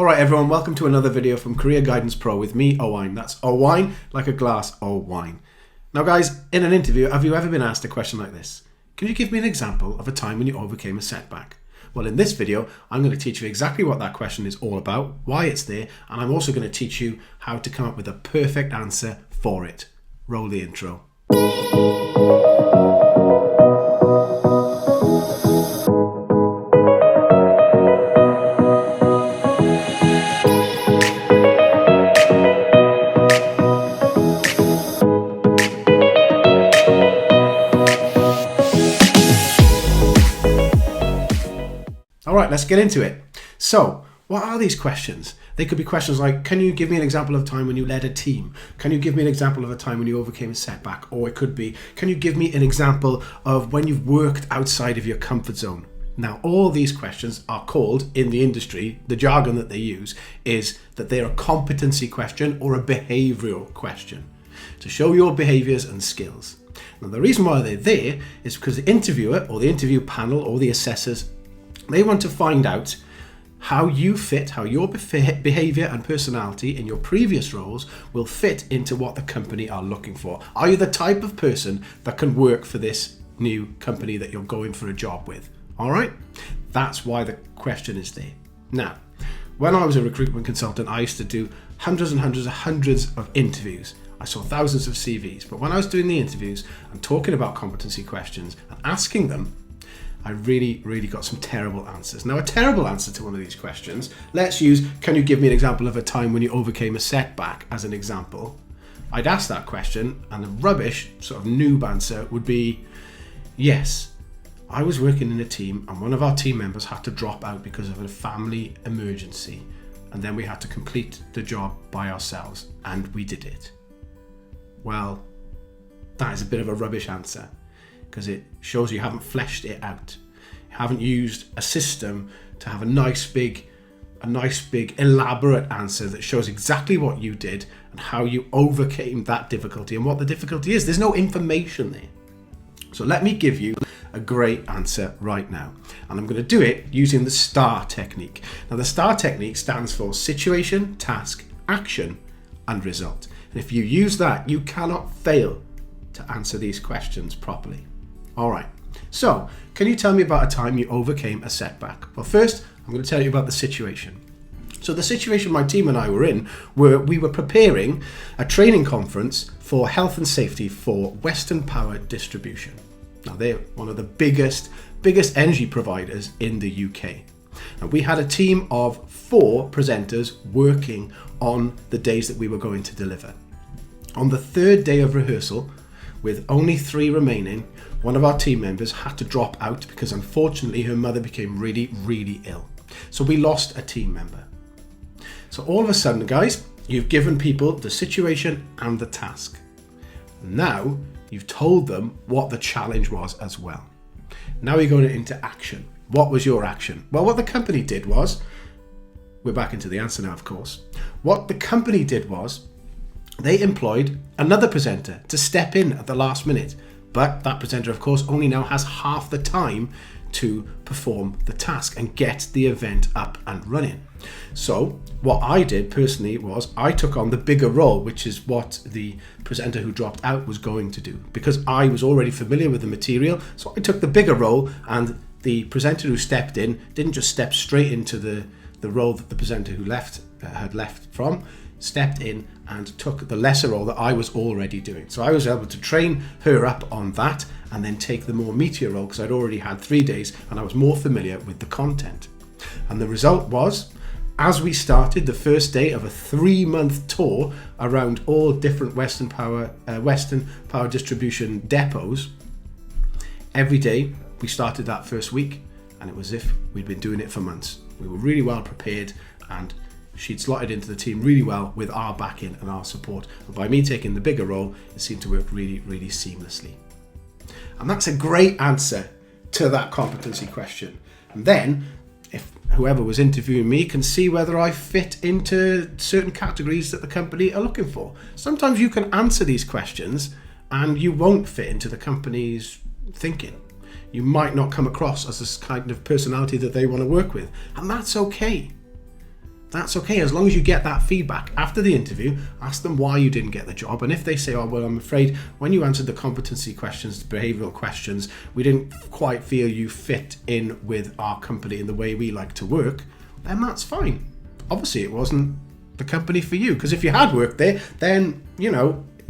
Alright everyone, welcome to another video from Career Guidance Pro with me, Owain. That's Owain, like a glass of wine. Now guys, in an interview, have you ever been asked a question like this? Can you give me an example of a time when you overcame a setback? Well, in this video, I'm going to teach you exactly what that question is all about, why it's there, and I'm also going to teach you how to come up with a perfect answer for it. Roll the intro. All right, let's get into it. So, what are these questions? They could be questions like, can you give me an example of a time when you led a team? Can you give me an example of a time when you overcame a setback? Or it could be, can you give me an example of when you've worked outside of your comfort zone? Now, all these questions are called, in the industry, the jargon that they use is that they're a competency question or a behavioural question to show your behaviours and skills. Now, the reason why they're there is because the interviewer or the interview panel or the assessors, they want to find out how you fit, how your behaviour and personality in your previous roles will fit into what the company are looking for. Are you the type of person that can work for this new company that you're going for a job with? All right, that's why the question is there. Now, when I was a recruitment consultant, I used to do hundreds of interviews. I saw thousands of CVs, but when I was doing the interviews and talking about competency questions and asking them, I really got some terrible answers. Now, a terrible answer to one of these questions, let's use, can you give me an example of a time when you overcame a setback as an example? I'd ask that question and the rubbish, sort of noob answer would be, yes, I was working in a team and one of our team members had to drop out because of a family emergency. And then we had to complete the job by ourselves and we did it. Well, that is a bit of a rubbish answer, because it shows you haven't fleshed it out. You haven't used a system to have a nice big elaborate answer that shows exactly what you did and how you overcame that difficulty and what the difficulty is. There's no information there. So let me give you a great answer right now. And I'm going to do it using the STAR technique. Now the STAR technique stands for situation, task, action, and result. And if you use that, you cannot fail to answer these questions properly. All right, so can you tell me about a time you overcame a setback? Well, first, I'm going to tell you about the situation. So the situation my team and I were in, we were preparing a training conference for health and safety for Western Power Distribution. Now, they're one of the biggest energy providers in the UK. And we had a team of 4 presenters working on the days that we were going to deliver. On the 3rd day of rehearsal, with only 3 remaining, one of our team members had to drop out because unfortunately her mother became really ill. So we lost a team member. So all of a sudden, guys, you've given people the situation and the task. Now you've told them what the challenge was as well. Now you're going into action. What was your action? Well, what the company did was, we're back into the answer now, of course. What the company did was, they employed another presenter to step in at the last minute. But that presenter, of course, only now has half the time to perform the task and get the event up and running. So what I did personally was I took on the bigger role, which is what the presenter who dropped out was going to do, because I was already familiar with the material. So I took the bigger role, and the presenter who stepped in didn't just step straight into the role that the presenter who had left from, stepped in and took the lesser role that I was already doing. So I was able to train her up on that and then take the more meatier role because I'd already had 3 days and I was more familiar with the content. And the result was, as we started the first day of a 3-month tour around all different Western Power distribution depots, every day we started that first week and it was as if we'd been doing it for months. We were really well prepared and she'd slotted into the team really well with our backing and our support. And by me taking the bigger role, it seemed to work really seamlessly. And that's a great answer to that competency question. And then, if whoever was interviewing me can see whether I fit into certain categories that the company are looking for. Sometimes you can answer these questions and you won't fit into the company's thinking. You might not come across as this kind of personality that they want to work with. And that's okay. That's okay, as long as you get that feedback after the interview. Ask them why you didn't get the job, and if they say, oh well, I'm afraid when you answered the competency questions, the behavioural questions, we didn't quite feel you fit in with our company and the way we like to work, then that's fine. Obviously it wasn't the company for you, because if you had worked there, then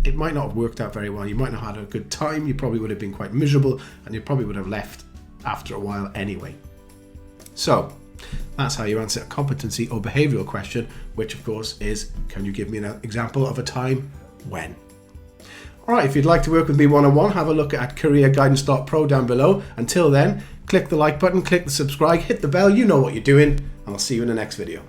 it might not have worked out very well. You might not have had a good time, you probably would have been quite miserable, and you probably would have left after a while anyway. So that's how you answer a competency or behavioural question, which of course is, can you give me an example of a time when? Alright, if you'd like to work with me one-on-one, have a look at careerguidance.pro down below. Until then, click the like button, click the subscribe, hit the bell, you know what you're doing, and I'll see you in the next video.